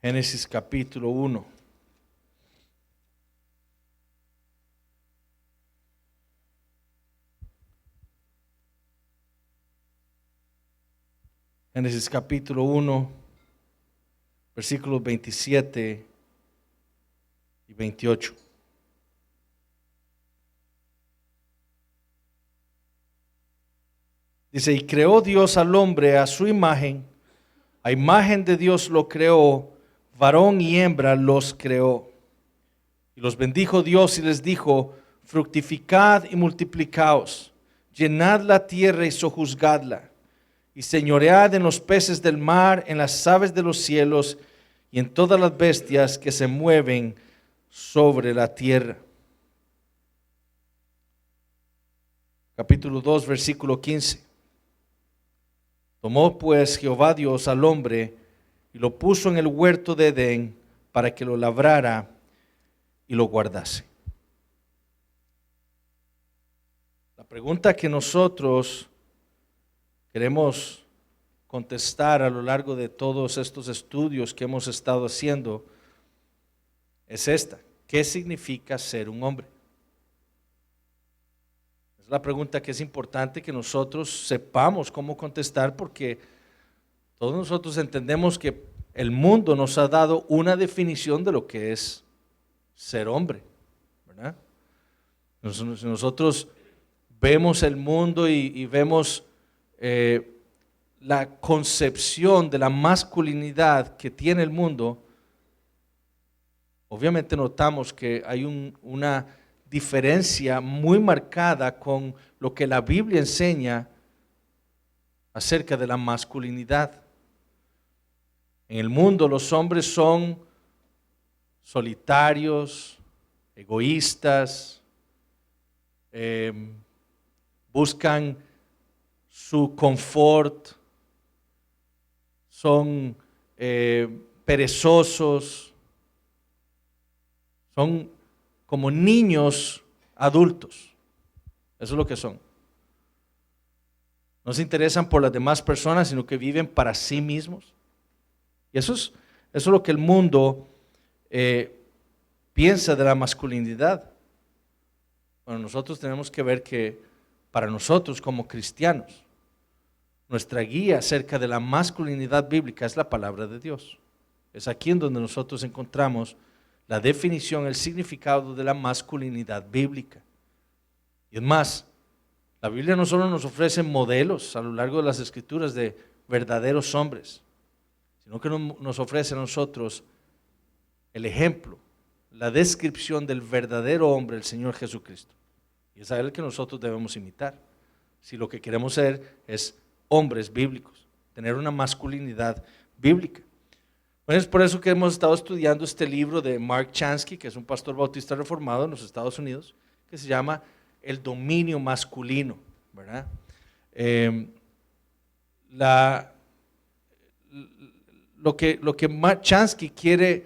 Génesis capítulo 1. Génesis capítulo 1, versículos 27 y 28. Dice, y creó Dios al hombre a su imagen, a imagen de Dios lo creó, varón y hembra los creó. Y los bendijo Dios y les dijo, fructificad y multiplicaos, llenad la tierra y sojuzgadla, y señoread en los peces del mar, en las aves de los cielos, y en todas las bestias que se mueven sobre la tierra. Capítulo 2, versículo 15. Tomó pues Jehová Dios al hombre y lo puso en el huerto de Edén para que lo labrara y lo guardase. La pregunta que nosotros queremos contestar a lo largo de todos estos estudios que hemos estado haciendo es esta: ¿qué significa ser un hombre? Es la pregunta que es importante que nosotros sepamos cómo contestar, porque todos nosotros entendemos que el mundo nos ha dado una definición de lo que es ser hombre, ¿verdad? Nosotros vemos el mundo y vemos la concepción de la masculinidad que tiene el mundo. Obviamente notamos que hay una diferencia muy marcada con lo que la Biblia enseña acerca de la masculinidad. En el mundo los hombres son solitarios, egoístas, buscan su confort, son perezosos, son como niños adultos. Eso es lo que son. No se interesan por las demás personas, sino que viven para sí mismos. Y eso es lo que el mundo piensa de la masculinidad. Bueno, nosotros tenemos que ver que para nosotros como cristianos, nuestra guía acerca de la masculinidad bíblica es la palabra de Dios. Es aquí en donde nosotros encontramos la definición, el significado de la masculinidad bíblica. Y es más, la Biblia no solo nos ofrece modelos a lo largo de las Escrituras de verdaderos hombres, sino que nos ofrece a nosotros el ejemplo, la descripción del verdadero hombre, el Señor Jesucristo. Y es a Él que nosotros debemos imitar, si lo que queremos ser es hombres bíblicos, tener una masculinidad bíblica. Bueno, es por eso que hemos estado estudiando este libro de Mark Chansky, que es un pastor bautista reformado en los Estados Unidos, que se llama El dominio masculino, ¿verdad? Lo que Mark Chansky quiere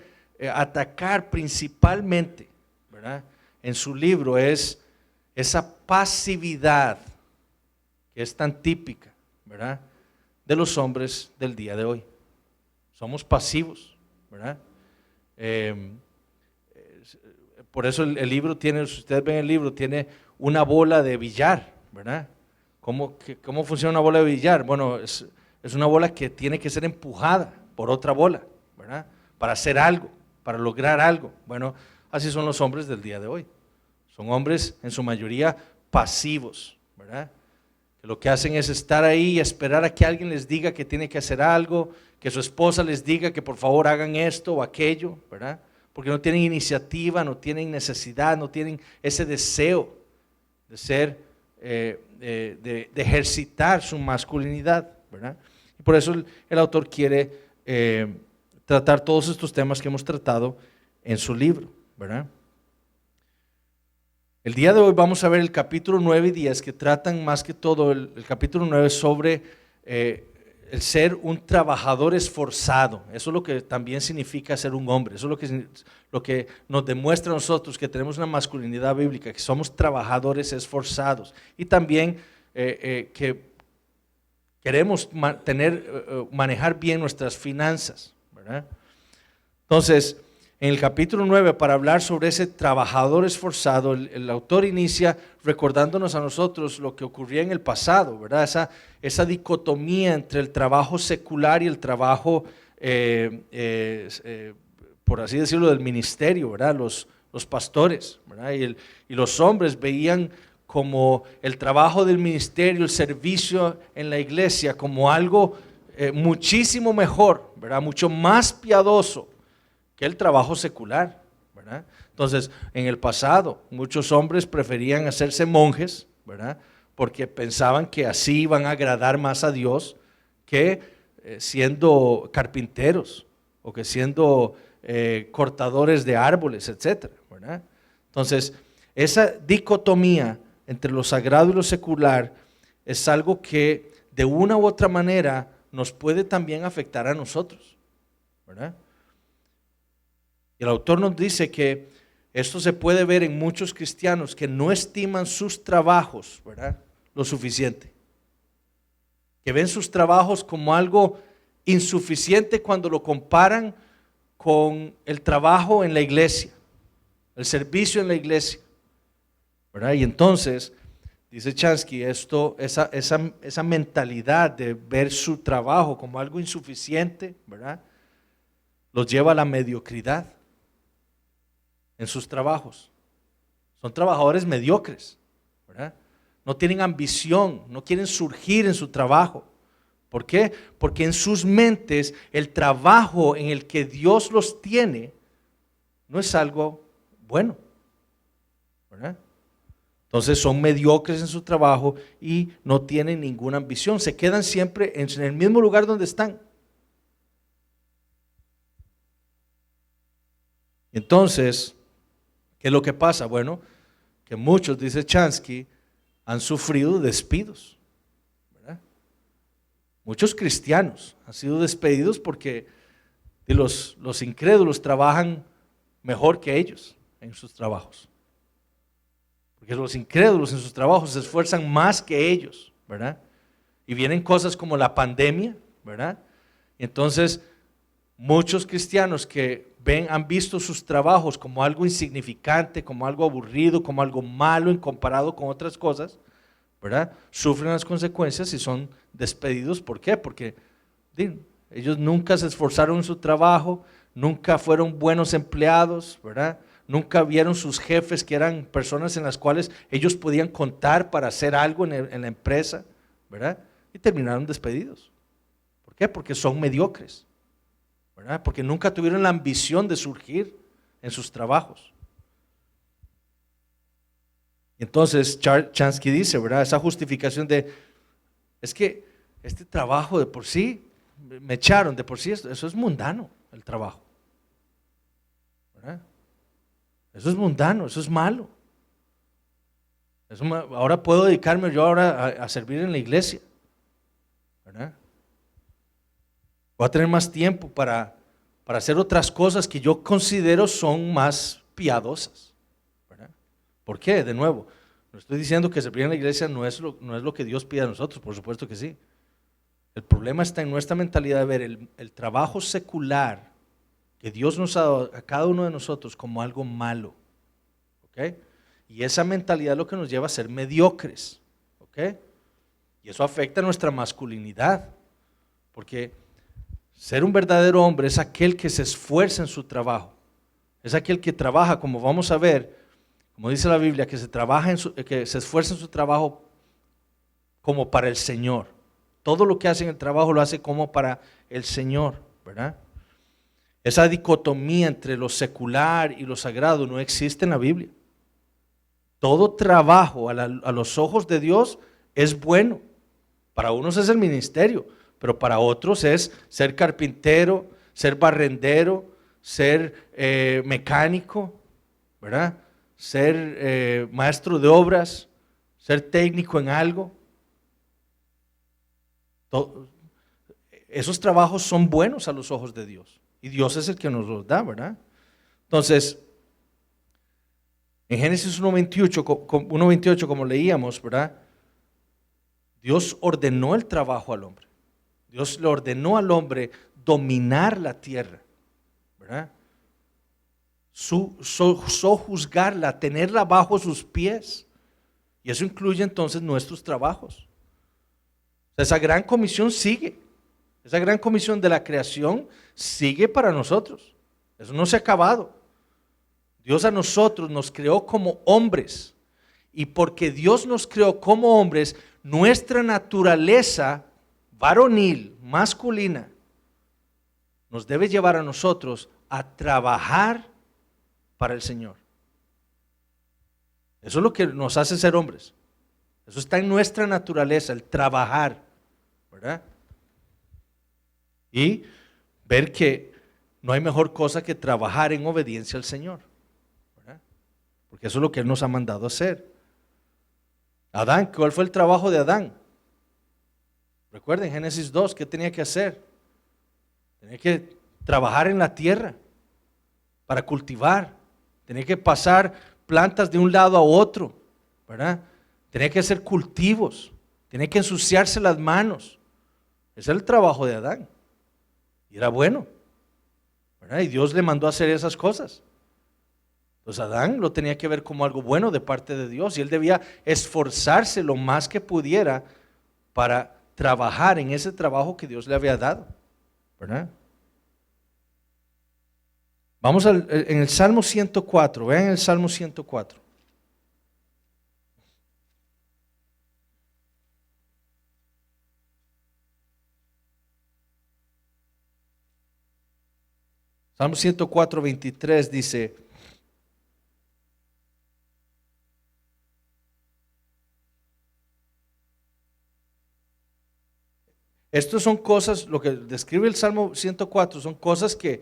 atacar principalmente, ¿verdad?, en su libro es esa pasividad que es tan típica, ¿verdad?, de los hombres del día de hoy. Somos pasivos, ¿verdad? Por eso el libro tiene, si ustedes ven el libro, tiene una bola de billar, ¿verdad? ¿Cómo funciona una bola de billar? Bueno, es una bola que tiene que ser empujada por otra bola, ¿verdad?, para hacer algo, para lograr algo. Bueno, así son los hombres del día de hoy. Son hombres en su mayoría pasivos, ¿verdad?, que lo que hacen es estar ahí y esperar a que alguien les diga que tiene que hacer algo, que su esposa les diga que por favor hagan esto o aquello, ¿verdad? Porque no tienen iniciativa, no tienen necesidad, no tienen ese deseo de ser, de ejercitar su masculinidad, ¿verdad? Y por eso el autor quiere tratar todos estos temas que hemos tratado en su libro, ¿verdad? El día de hoy vamos a ver el capítulo 9 y 10, que tratan más que todo el capítulo 9 sobre el ser un trabajador esforzado. Eso es lo que también significa ser un hombre. Eso es lo que nos demuestra a nosotros que tenemos una masculinidad bíblica, que somos trabajadores esforzados. Y también que queremos manejar bien nuestras finanzas, ¿verdad? Entonces, en el capítulo 9, para hablar sobre ese trabajador esforzado, el autor inicia recordándonos a nosotros lo que ocurría en el pasado, ¿verdad? Esa dicotomía entre el trabajo secular y el trabajo, por así decirlo, del ministerio, ¿verdad? Los pastores, ¿verdad? Y los hombres veían como el trabajo del ministerio, el servicio en la iglesia, como algo muchísimo mejor, ¿verdad? Mucho más piadoso que el trabajo secular, ¿verdad? Entonces, en el pasado, muchos hombres preferían hacerse monjes, ¿verdad? Porque pensaban que así iban a agradar más a Dios que siendo carpinteros o que siendo cortadores de árboles, etcétera, ¿verdad? Entonces, esa dicotomía entre lo sagrado y lo secular es algo que de una u otra manera nos puede también afectar a nosotros, ¿verdad? Y el autor nos dice que esto se puede ver en muchos cristianos que no estiman sus trabajos, ¿verdad?, lo suficiente. Que ven sus trabajos como algo insuficiente cuando lo comparan con el trabajo en la iglesia, el servicio en la iglesia, ¿verdad? Y entonces, dice Chansky, esa mentalidad de ver su trabajo como algo insuficiente, ¿verdad?, los lleva a la mediocridad en sus trabajos. Son trabajadores mediocres, ¿verdad? No tienen ambición, no quieren surgir en su trabajo. ¿Por qué? Porque en sus mentes el trabajo en el que Dios los tiene no es algo bueno, ¿verdad? Entonces son mediocres en su trabajo y no tienen ninguna ambición, se quedan siempre en el mismo lugar donde están. Entonces, ¿qué es lo que pasa? Bueno, que muchos, dice Chansky, han sufrido despidos, ¿verdad? Muchos cristianos han sido despedidos porque los incrédulos trabajan mejor que ellos en sus trabajos. Porque los incrédulos en sus trabajos se esfuerzan más que ellos, ¿verdad? Y vienen cosas como la pandemia, ¿verdad? Y entonces muchos cristianos que han visto sus trabajos como algo insignificante, como algo aburrido, como algo malo en comparado con otras cosas, ¿verdad?, sufren las consecuencias y son despedidos. ¿Por qué? Porque ellos nunca se esforzaron en su trabajo, nunca fueron buenos empleados, ¿verdad? Nunca vieron sus jefes que eran personas en las cuales ellos podían contar para hacer algo en la empresa, ¿verdad? Y terminaron despedidos. ¿Por qué? Porque son mediocres, ¿verdad? Porque nunca tuvieron la ambición de surgir en sus trabajos. Entonces Chansky dice, ¿verdad?, esa justificación es que este trabajo de por sí, me echaron, de por sí eso es mundano, el trabajo, ¿verdad? Eso es mundano, eso es malo. Ahora puedo dedicarme yo ahora a servir en la iglesia, ¿verdad? Voy a tener más tiempo para hacer otras cosas que yo considero son más piadosas, ¿verdad? ¿Por qué? De nuevo, no estoy diciendo que servir en la iglesia no es lo que Dios pide a nosotros, por supuesto que sí. El problema está en nuestra mentalidad de ver el trabajo secular que Dios nos ha dado a cada uno de nosotros como algo malo, ¿ok? Y esa mentalidad es lo que nos lleva a ser mediocres, ¿ok? Y eso afecta a nuestra masculinidad, porque ser un verdadero hombre es aquel que se esfuerza en su trabajo, es aquel que trabaja, como vamos a ver, como dice la Biblia, que se esfuerza en su trabajo como para el Señor. Todo lo que hace en el trabajo lo hace como para el Señor, ¿verdad? Esa dicotomía entre lo secular y lo sagrado no existe en la Biblia. Todo trabajo a los ojos de Dios es bueno. Para unos es el ministerio, pero para otros es ser carpintero, ser barrendero, ser mecánico, ¿verdad? Ser maestro de obras, ser técnico en algo. Esos trabajos son buenos a los ojos de Dios y Dios es el que nos los da, ¿verdad? Entonces, en Génesis 1:28, como leíamos, ¿verdad?, Dios ordenó el trabajo al hombre. Dios le ordenó al hombre dominar la tierra, ¿verdad? sojuzgarla, tenerla bajo sus pies. Y eso incluye entonces nuestros trabajos. Esa gran comisión sigue. Esa gran comisión de la creación sigue para nosotros. Eso no se ha acabado. Dios a nosotros nos creó como hombres. Y porque Dios nos creó como hombres, nuestra naturaleza varonil, masculina, nos debe llevar a nosotros a trabajar para el Señor. Eso es lo que nos hace ser hombres. Eso está en nuestra naturaleza, el trabajar, ¿verdad? Y ver que no hay mejor cosa que trabajar en obediencia al Señor, ¿verdad? Porque eso es lo que Él nos ha mandado a hacer. Adán, ¿cuál fue el trabajo de Adán? Recuerden, Génesis 2, ¿qué tenía que hacer? Tenía que trabajar en la tierra para cultivar. Tenía que pasar plantas de un lado a otro, ¿verdad? Tenía que hacer cultivos. Tenía que ensuciarse las manos. Ese era el trabajo de Adán. Y era bueno, ¿verdad? Y Dios le mandó a hacer esas cosas. Pues Adán lo tenía que ver como algo bueno de parte de Dios. Y él debía esforzarse lo más que pudiera para trabajar en ese trabajo que Dios le había dado, ¿verdad? Vamos en el Salmo 104, vean el Salmo 104. Salmo 104, 23 dice: estas son cosas, lo que describe el Salmo 104, son cosas que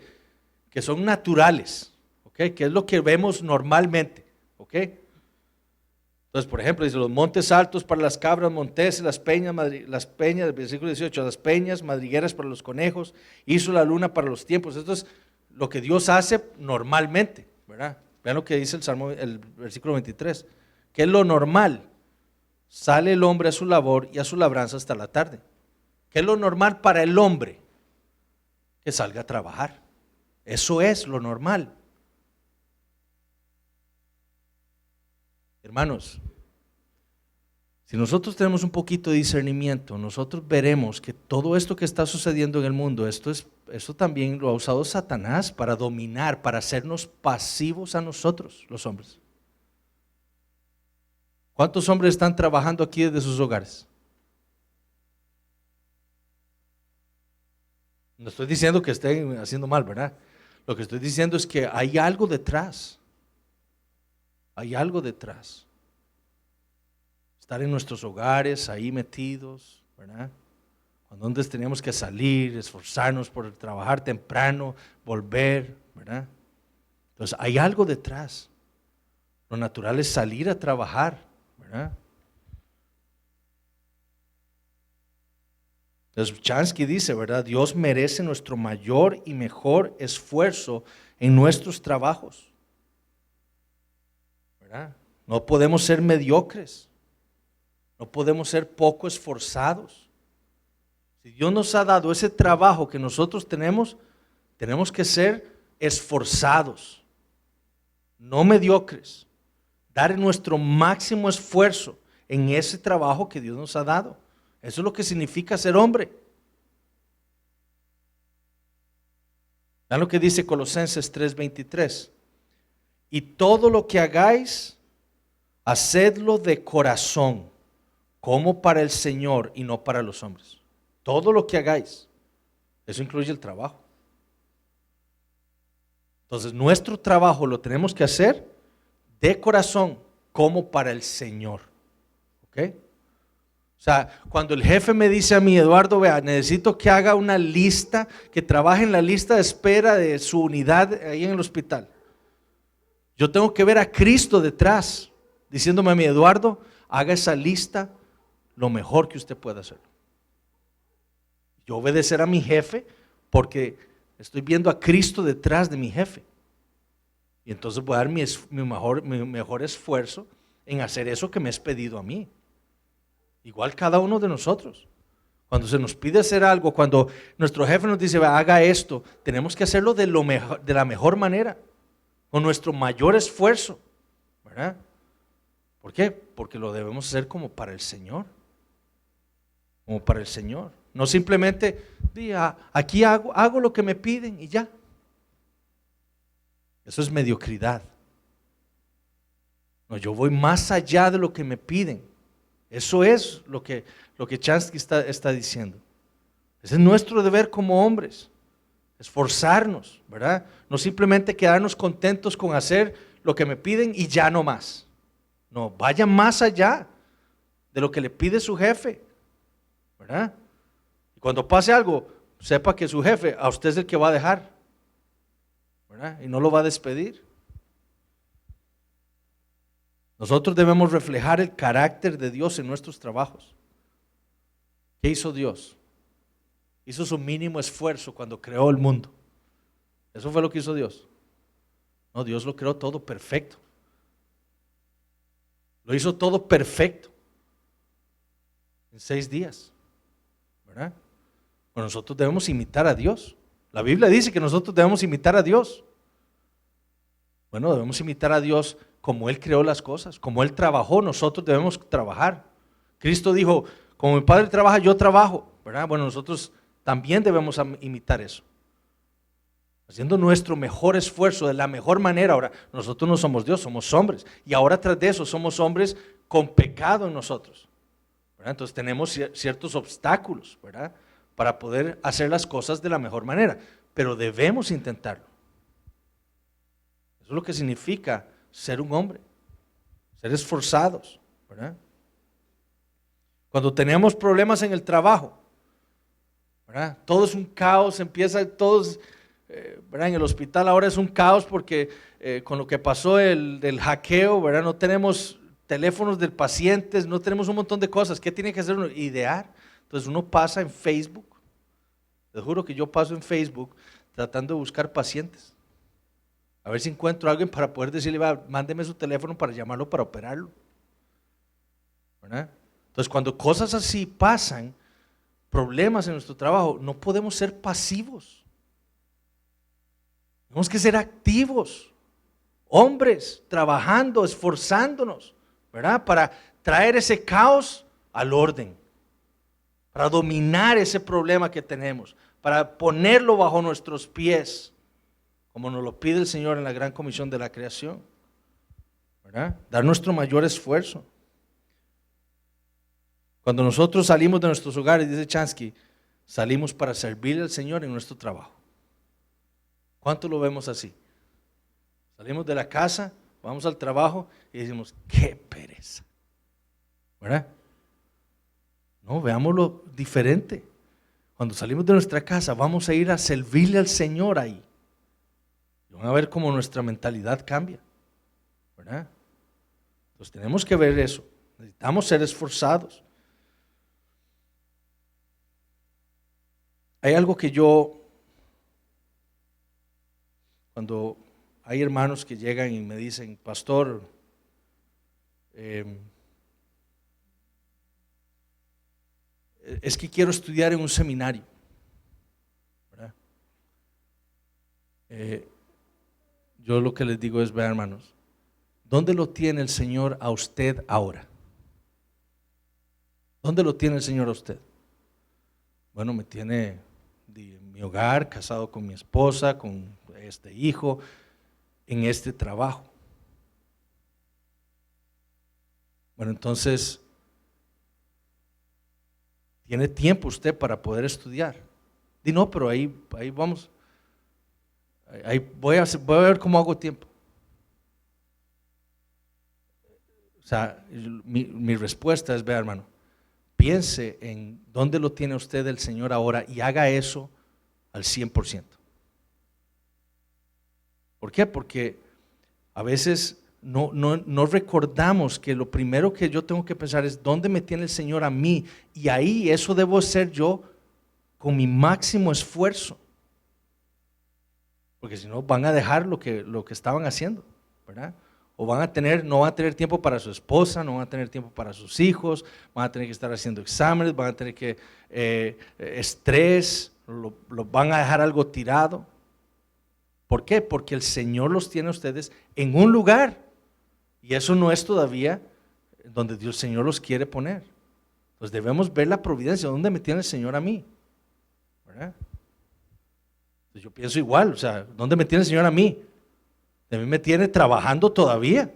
son naturales, ¿ok? Que es lo que vemos normalmente, ¿ok? Entonces, por ejemplo, dice: los montes altos para las cabras monteses, las peñas, versículo 18, las peñas, madrigueras para los conejos, hizo la luna para los tiempos. Esto es lo que Dios hace normalmente, ¿verdad? Vean lo que dice el versículo 23, que es lo normal. Sale el hombre a su labor y a su labranza hasta la tarde. ¿Qué es lo normal para el hombre? Que salga a trabajar. Eso es lo normal. Hermanos, si nosotros tenemos un poquito de discernimiento, nosotros veremos que todo esto que está sucediendo en el mundo, esto también lo ha usado Satanás para dominar, para hacernos pasivos a nosotros, los hombres. ¿Cuántos hombres están trabajando aquí desde sus hogares? No estoy diciendo que estén haciendo mal, ¿verdad? Lo que estoy diciendo es que hay algo detrás. Hay algo detrás. Estar en nuestros hogares, ahí metidos, ¿verdad? Cuando antes teníamos que salir, esforzarnos por trabajar temprano, volver, ¿verdad? Entonces hay algo detrás. Lo natural es salir a trabajar, ¿verdad? Entonces Chansky dice, ¿verdad? Dios merece nuestro mayor y mejor esfuerzo en nuestros trabajos, ¿verdad? No podemos ser mediocres, no podemos ser poco esforzados. Si Dios nos ha dado ese trabajo que nosotros tenemos que ser esforzados, no mediocres, dar nuestro máximo esfuerzo en ese trabajo que Dios nos ha dado. Eso es lo que significa ser hombre. Vean lo que dice Colosenses 3:23. Y todo lo que hagáis, hacedlo de corazón, como para el Señor y no para los hombres. Todo lo que hagáis, eso incluye el trabajo. Entonces nuestro trabajo lo tenemos que hacer de corazón, como para el Señor. ¿Ok? O sea, cuando el jefe me dice a mí: Eduardo, vea, necesito que haga una lista, que trabaje en la lista de espera de su unidad ahí en el hospital. Yo tengo que ver a Cristo detrás, diciéndome a mí: Eduardo, haga esa lista lo mejor que usted pueda hacer. Yo obedecer a mi jefe porque estoy viendo a Cristo detrás de mi jefe. Y entonces voy a dar mi mejor esfuerzo en hacer eso que me es pedido a mí. Igual cada uno de nosotros. Cuando se nos pide hacer algo, cuando nuestro jefe nos dice: haga esto, tenemos que hacerlo de la mejor manera. con nuestro mayor esfuerzo, ¿verdad? ¿Por qué? Porque lo debemos hacer como para el Señor, como para el Señor. No simplemente, aquí hago lo que me piden y ya. Eso es mediocridad. No, yo voy más allá de lo que me piden. Eso es lo que Chansky está diciendo. Ese es nuestro deber como hombres, esforzarnos, ¿verdad? No simplemente quedarnos contentos con hacer lo que me piden y ya no más. No, vaya más allá de lo que le pide su jefe, ¿verdad? Y cuando pase algo, sepa que su jefe a usted es el que va a dejar, ¿verdad? Y no lo va a despedir. Nosotros debemos reflejar el carácter de Dios en nuestros trabajos. ¿Qué hizo Dios? Hizo su mínimo esfuerzo cuando creó el mundo. Eso fue lo que hizo Dios. No, Dios lo creó todo perfecto. Lo hizo todo perfecto en 6 días, ¿verdad? Bueno, nosotros debemos imitar a Dios. La Biblia dice que nosotros debemos imitar a Dios. Bueno, debemos imitar a Dios como Él creó las cosas, como Él trabajó, nosotros debemos trabajar. Cristo dijo, como mi Padre trabaja, yo trabajo, ¿verdad? Bueno, nosotros también debemos imitar eso, haciendo nuestro mejor esfuerzo de la mejor manera. Ahora, nosotros no somos Dios, somos hombres, y ahora tras de eso somos hombres con pecado en nosotros, ¿verdad? Entonces tenemos ciertos obstáculos, ¿verdad?, para poder hacer las cosas de la mejor manera, pero debemos intentarlo. Eso es lo que significa ser un hombre, ser esforzados, ¿verdad? Cuando tenemos problemas en el trabajo, ¿verdad?, todo es un caos, empieza todos, ¿verdad? En el hospital ahora es un caos porque con lo que pasó del hackeo, ¿verdad?, no tenemos teléfonos del paciente, no tenemos un montón de cosas. ¿Qué tiene que hacer uno? Idear. Entonces uno pasa en Facebook, les juro que yo paso en Facebook tratando de buscar pacientes, a ver si encuentro a alguien para poder decirle, mándeme su teléfono para llamarlo para operarlo, ¿verdad? Entonces cuando cosas así pasan, problemas en nuestro trabajo, no podemos ser pasivos. Tenemos que ser activos, hombres, trabajando, esforzándonos, ¿verdad?, para traer ese caos al orden, para dominar ese problema que tenemos, para ponerlo bajo nuestros pies, como nos lo pide el Señor en la gran comisión de la creación, ¿verdad? Dar nuestro mayor esfuerzo. Cuando nosotros salimos de nuestros hogares, dice Chansky, salimos para servir al Señor en nuestro trabajo. ¿Cuánto lo vemos así? Salimos de la casa, vamos al trabajo y decimos, qué pereza, ¿verdad? No, veámoslo diferente. Cuando salimos de nuestra casa, vamos a ir a servirle al Señor ahí. Y van a ver cómo nuestra mentalidad cambia, ¿verdad? Entonces tenemos que ver eso. Necesitamos ser esforzados. Hay algo que cuando hay hermanos que llegan y me dicen, pastor, es que quiero estudiar en un seminario, ¿verdad? Yo lo que les digo es, vean, hermanos, ¿dónde lo tiene el Señor a usted ahora? ¿Dónde lo tiene el Señor a usted? Bueno, me tiene en mi hogar, casado con mi esposa, con este hijo, en este trabajo. Bueno, entonces, ¿tiene tiempo usted para poder estudiar? Di no, pero ahí vamos. Ahí voy a ver cómo hago tiempo. O sea, mi respuesta es, vea, hermano, piense en dónde lo tiene usted el Señor ahora y haga eso al 100%. ¿Por qué? Porque a veces no recordamos que lo primero que yo tengo que pensar es dónde me tiene el Señor a mí, y ahí eso debo ser yo con mi máximo esfuerzo, porque si no van a dejar lo que estaban haciendo, ¿verdad? O no van a tener tiempo para su esposa, no van a tener tiempo para sus hijos, van a tener que estar haciendo exámenes, van a tener que estrés, lo van a dejar algo tirado. ¿Por qué? Porque el Señor los tiene a ustedes en un lugar. Y eso no es todavía donde el Señor los quiere poner. Entonces debemos ver la providencia. ¿Dónde me tiene el Señor a mí? ¿Verdad? Entonces yo pienso igual, o sea, ¿dónde me tiene el Señor a mí? A mí me tiene trabajando todavía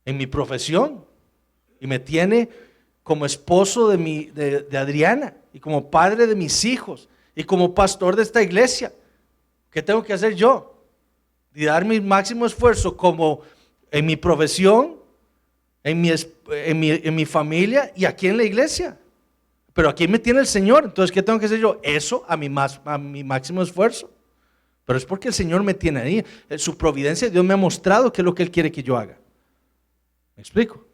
en mi profesión. Y me tiene como esposo de Adriana y como padre de mis hijos y como pastor de esta iglesia. ¿Qué tengo que hacer yo? Y dar mi máximo esfuerzo como en mi profesión, en mi familia y aquí en la iglesia. Pero aquí me tiene el Señor. Entonces, ¿qué tengo que hacer yo? Eso a mi máximo esfuerzo. Pero es porque el Señor me tiene ahí. Su providencia, Dios me ha mostrado qué es lo que Él quiere que yo haga. ¿Me explico?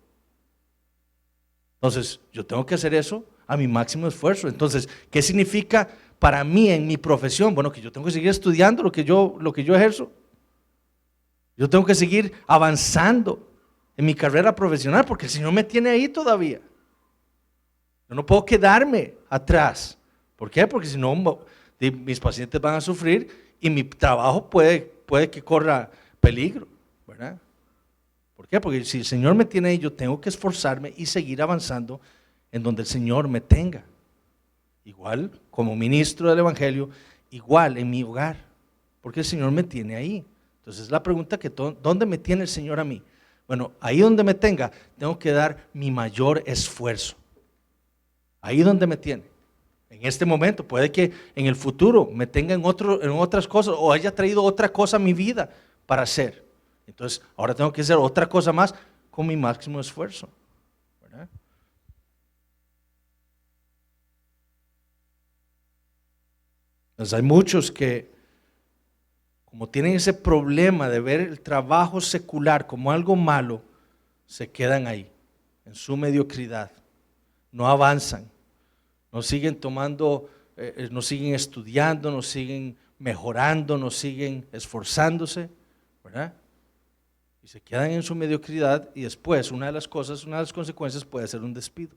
Entonces, yo tengo que hacer eso a mi máximo esfuerzo. Entonces, ¿qué significa para mí en mi profesión? Bueno, que yo tengo que seguir estudiando lo que yo ejerzo. Yo tengo que seguir avanzando en mi carrera profesional porque el Señor me tiene ahí todavía. Yo no puedo quedarme atrás. ¿Por qué? Porque si no, mis pacientes van a sufrir y mi trabajo puede que corra peligro, ¿verdad? ¿Por qué? Porque si el Señor me tiene ahí, yo tengo que esforzarme y seguir avanzando en donde el Señor me tenga. Igual como ministro del Evangelio, igual en mi hogar, porque el Señor me tiene ahí. Entonces la pregunta que ¿dónde me tiene el Señor a mí? Bueno, ahí donde me tenga, tengo que dar mi mayor esfuerzo. Ahí donde me tiene. En este momento, puede que en el futuro me tenga en otras cosas o haya traído otra cosa a mi vida para hacer. Entonces, ahora tengo que hacer otra cosa más con mi máximo esfuerzo, ¿verdad? Entonces, hay muchos que, como tienen ese problema de ver el trabajo secular como algo malo, se quedan ahí, en su mediocridad, no avanzan, no siguen no siguen estudiando, no siguen mejorando, no siguen esforzándose, ¿verdad? Y se quedan en su mediocridad y después una de las consecuencias puede ser un despido.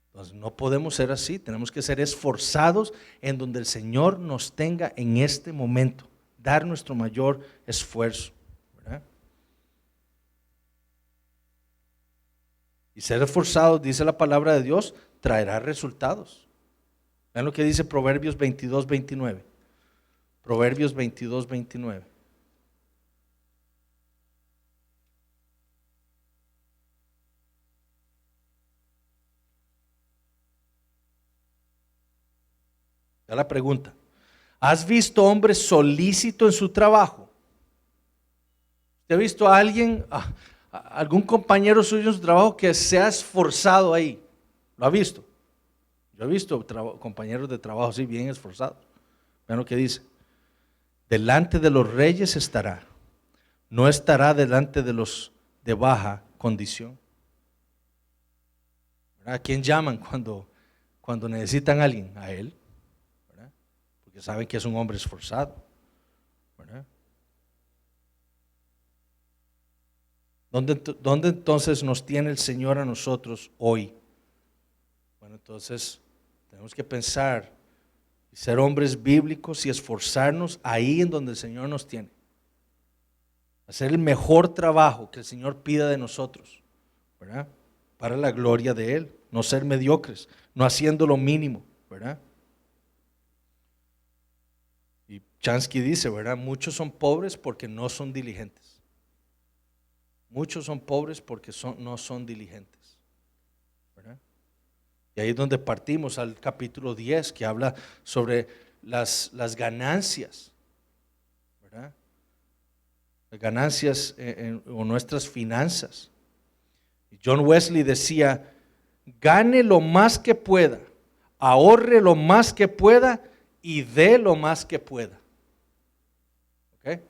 Entonces no podemos ser así, tenemos que ser esforzados en donde el Señor nos tenga en este momento, dar nuestro mayor esfuerzo, ¿verdad? Y ser esforzados, dice la palabra de Dios, traerá resultados. Vean lo que dice Proverbios 22:29. Proverbios 22:29. Ya la pregunta. ¿Has visto hombre solícito en su trabajo? ¿Usted ha visto a alguien, algún compañero suyo en su trabajo que se ha esforzado ahí? ¿Lo ha visto? Yo he visto compañeros de trabajo así bien esforzados. Vean lo que dice. Delante de los reyes estará, no estará delante de los de baja condición. ¿A quién llaman cuando necesitan a alguien? A él. Que saben que es un hombre esforzado, ¿verdad? ¿Dónde entonces nos tiene el Señor a nosotros hoy? Bueno, entonces tenemos que pensar y ser hombres bíblicos y esforzarnos ahí en donde el Señor nos tiene. Hacer el mejor trabajo que el Señor pida de nosotros, ¿verdad? Para la gloria de Él, no ser mediocres, no haciendo lo mínimo, ¿verdad? Y Chansky dice, ¿verdad? Muchos son pobres porque no son diligentes. Muchos son pobres porque no son diligentes, ¿verdad? Y ahí es donde partimos al capítulo 10 que habla sobre las ganancias, ¿verdad? Las ganancias o nuestras finanzas. Y John Wesley decía, gane lo más que pueda, ahorre lo más que pueda y dé lo más que pueda. ¿Ok?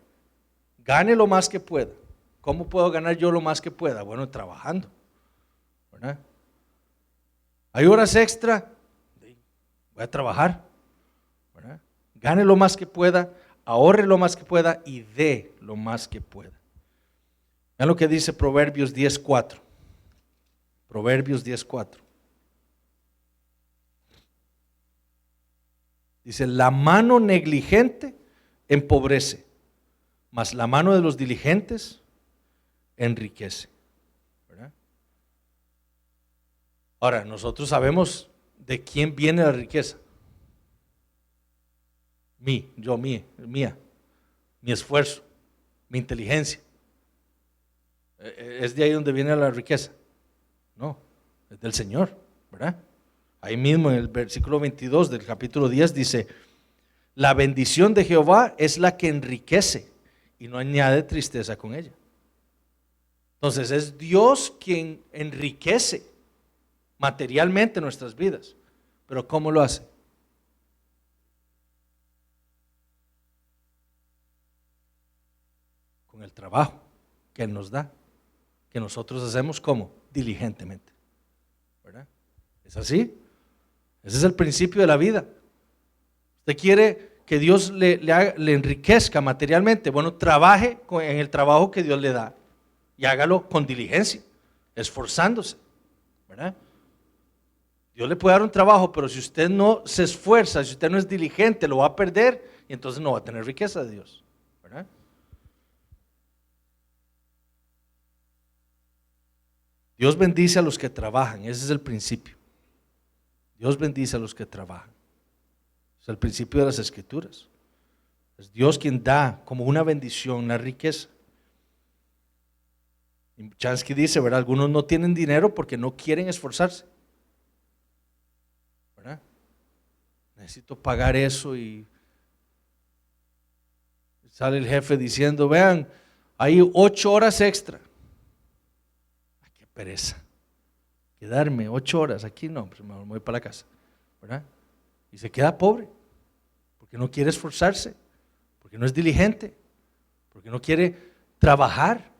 Gane lo más que pueda. ¿Cómo puedo ganar yo lo más que pueda? Bueno, trabajando, ¿verdad? ¿Hay horas extra? Voy a trabajar, ¿verdad? Gane lo más que pueda, ahorre lo más que pueda y dé lo más que pueda. Vean lo que dice Proverbios 10:4. Proverbios 10:4. Dice, la mano negligente empobrece, mas la mano de los diligentes enriquece. ¿Verdad? Ahora, nosotros sabemos de quién viene la riqueza. Mía, mi esfuerzo, mi inteligencia. ¿Es de ahí donde viene la riqueza? No, es del Señor, ¿verdad? Ahí mismo en el versículo 22 del capítulo 10 dice: la bendición de Jehová es la que enriquece y no añade tristeza con ella. Entonces es Dios quien enriquece materialmente nuestras vidas. Pero ¿cómo lo hace? Con el trabajo que Él nos da, que nosotros hacemos como diligentemente, ¿verdad? ¿Es así? Ese es el principio de la vida. Usted quiere que Dios le enriquezca materialmente. Bueno, trabaje en el trabajo que Dios le da y hágalo con diligencia, esforzándose, ¿verdad? Dios le puede dar un trabajo, pero si usted no se esfuerza, si usted no es diligente, lo va a perder y entonces no va a tener riqueza de Dios, ¿verdad? Dios bendice a los que trabajan, ese es el principio. Dios bendice a los que trabajan. Es el principio de las Escrituras. Es Dios quien da como una bendición la riqueza. Y Chansky dice, ¿verdad? Algunos no tienen dinero porque no quieren esforzarse, ¿verdad? Necesito pagar eso y sale el jefe diciendo, vean, hay 8 horas extra. Ay, qué pereza. Quedarme 8 horas aquí, no, pues me voy para la casa, ¿verdad? Y se queda pobre porque no quiere esforzarse, porque no es diligente, porque no quiere trabajar,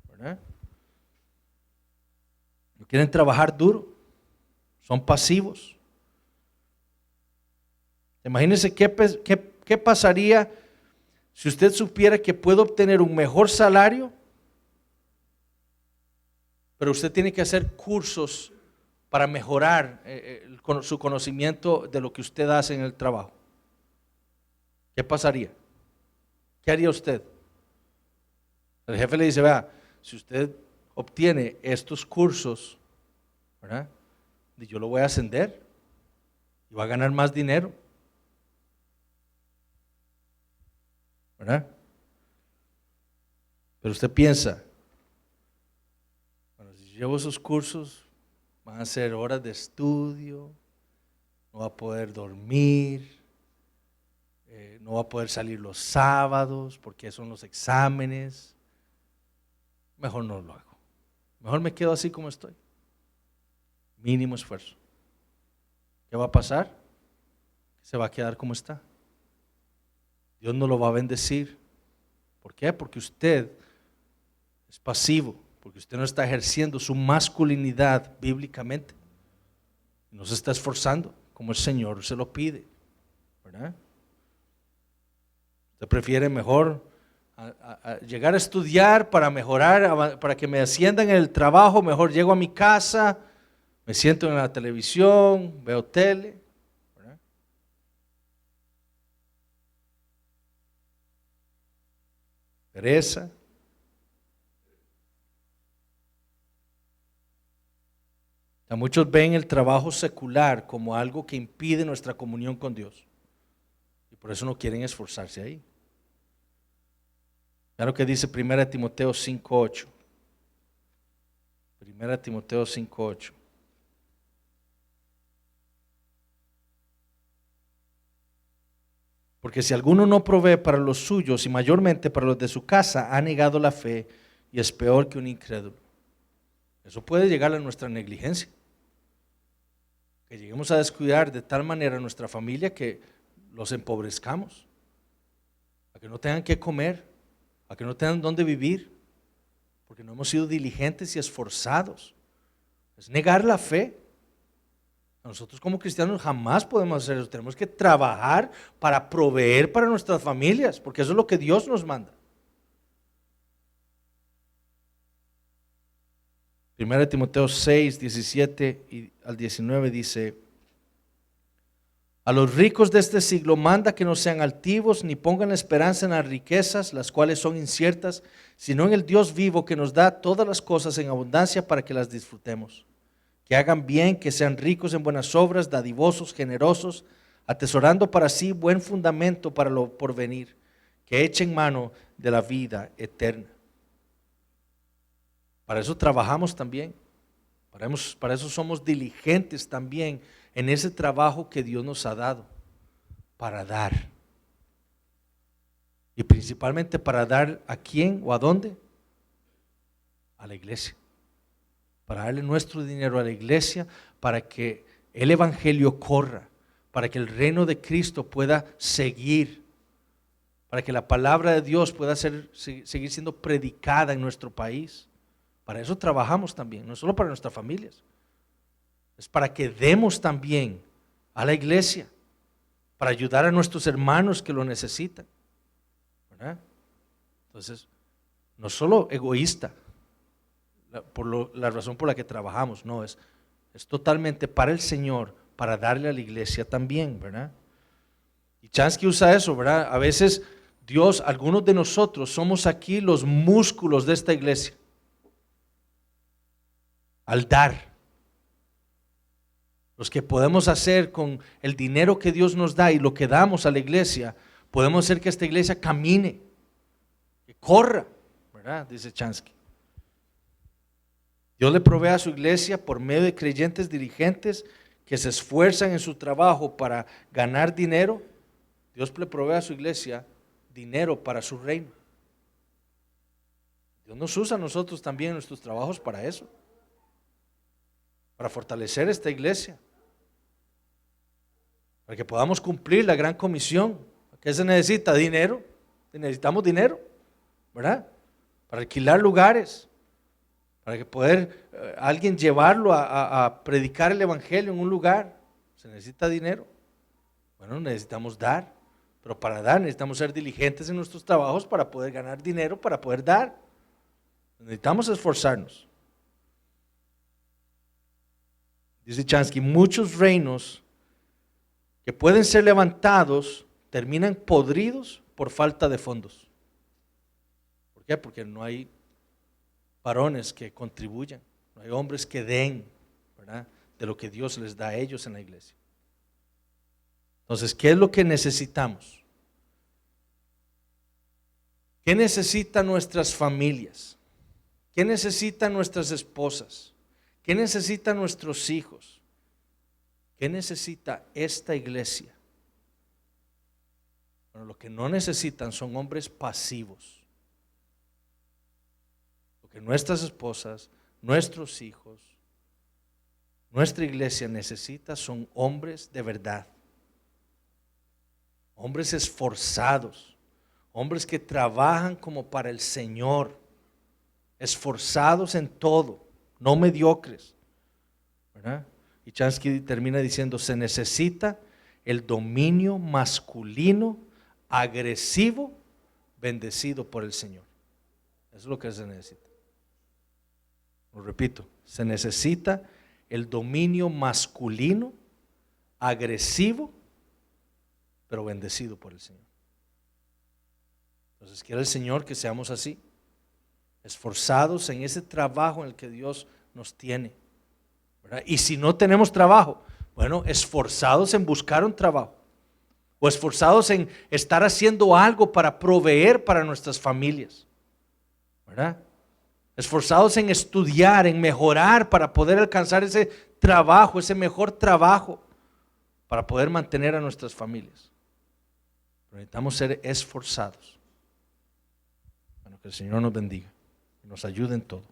¿verdad? No quieren trabajar duro, son pasivos. Imagínense qué pasaría si usted supiera que puede obtener un mejor salario, pero usted tiene que hacer cursos para mejorar su conocimiento de lo que usted hace en el trabajo. ¿Qué pasaría? ¿Qué haría usted? El jefe le dice, vea, si usted obtiene estos cursos, ¿verdad? Yo lo voy a ascender y va a ganar más dinero, ¿verdad? Pero usted piensa, bueno, si llevo esos cursos, van a ser horas de estudio, no va a poder dormir, no va a poder salir los sábados porque son los exámenes. Mejor no lo hago. Mejor me quedo así como estoy. Mínimo esfuerzo. ¿Qué va a pasar? Se va a quedar como está. Dios no lo va a bendecir. ¿Por qué? Porque usted es pasivo, porque usted no está ejerciendo su masculinidad bíblicamente. No se está esforzando como el Señor se lo pide, ¿verdad? Usted prefiere mejor a llegar a estudiar para mejorar, para que me asciendan en el trabajo. Mejor llego a mi casa, me siento en la televisión, veo tele, ¿verdad? Pereza. Muchos ven el trabajo secular como algo que impide nuestra comunión con Dios y por eso no quieren esforzarse ahí. Claro que dice 1 Timoteo 5:8. 1 Timoteo 5:8. Porque si alguno no provee para los suyos y mayormente para los de su casa, ha negado la fe y es peor que un incrédulo. Eso puede llegar a nuestra negligencia. Que lleguemos a descuidar de tal manera a nuestra familia que los empobrezcamos, a que no tengan que comer, a que no tengan dónde vivir, porque no hemos sido diligentes y esforzados. Es negar la fe. Nosotros como cristianos jamás podemos hacer eso. Tenemos que trabajar para proveer para nuestras familias, porque eso es lo que Dios nos manda. 1 Timoteo 6, 17 al 19 dice: A los ricos de este siglo manda que no sean altivos ni pongan esperanza en las riquezas, las cuales son inciertas, sino en el Dios vivo que nos da todas las cosas en abundancia para que las disfrutemos. Que hagan bien, que sean ricos en buenas obras, dadivosos, generosos, atesorando para sí buen fundamento para lo porvenir, que echen mano de la vida eterna. Para eso trabajamos también, para eso somos diligentes también en ese trabajo que Dios nos ha dado, para dar. Y principalmente para dar ¿a quién o a dónde? A la iglesia. Para darle nuestro dinero a la iglesia, para que el evangelio corra, para que el reino de Cristo pueda seguir, para que la palabra de Dios pueda seguir siendo predicada en nuestro país. Para eso trabajamos también, no solo para nuestras familias, es para que demos también a la iglesia, para ayudar a nuestros hermanos que lo necesitan, ¿verdad? Entonces, no solo egoísta, la razón por la que trabajamos, no, es totalmente para el Señor, para darle a la iglesia también, ¿verdad? Y Chansky usa eso, ¿verdad? A veces Dios, algunos de nosotros somos aquí los músculos de esta iglesia, al dar. Los que podemos hacer con el dinero que Dios nos da y lo que damos a la iglesia, podemos hacer que esta iglesia camine, que corra, ¿verdad? Dice Chansky. Dios le provee a su iglesia por medio de creyentes dirigentes que se esfuerzan en su trabajo para ganar dinero. Dios le provee a su iglesia dinero para su reino. Dios nos usa a nosotros también en nuestros trabajos para eso, para fortalecer esta iglesia, para que podamos cumplir la gran comisión. ¿Qué se necesita? Dinero. Necesitamos dinero, ¿verdad? Para alquilar lugares, para que poder alguien llevarlo a predicar el evangelio en un lugar. Se necesita dinero. Bueno, necesitamos dar, pero para dar necesitamos ser diligentes en nuestros trabajos para poder ganar dinero, para poder dar. Necesitamos esforzarnos. Dice Chansky, muchos reinos que pueden ser levantados terminan podridos por falta de fondos. ¿Por qué? Porque no hay varones que contribuyan, no hay hombres que den, ¿verdad?, de lo que Dios les da a ellos en la iglesia. Entonces, ¿qué es lo que necesitamos? ¿Qué necesitan nuestras familias? ¿Qué necesitan nuestras esposas? ¿Qué necesitan nuestros hijos? ¿Qué necesita esta iglesia? Bueno, lo que no necesitan son hombres pasivos. Lo que nuestras esposas, nuestros hijos, nuestra iglesia necesita son hombres de verdad. Hombres esforzados, hombres que trabajan como para el Señor, esforzados en todo, no mediocres, ¿verdad? Y Chansky termina diciendo, se necesita el dominio masculino, agresivo, bendecido por el Señor. Eso es lo que se necesita. Lo repito, se necesita el dominio masculino, agresivo, pero bendecido por el Señor. Entonces quiere el Señor que seamos así, esforzados en ese trabajo en el que Dios nos tiene, ¿verdad? Y si no tenemos trabajo, bueno, esforzados en buscar un trabajo, o esforzados en estar haciendo algo para proveer para nuestras familias, ¿verdad? Esforzados en estudiar, en mejorar para poder alcanzar ese trabajo, ese mejor trabajo, para poder mantener a nuestras familias. Pero necesitamos ser esforzados. Bueno, que el Señor nos bendiga y nos ayude en todo.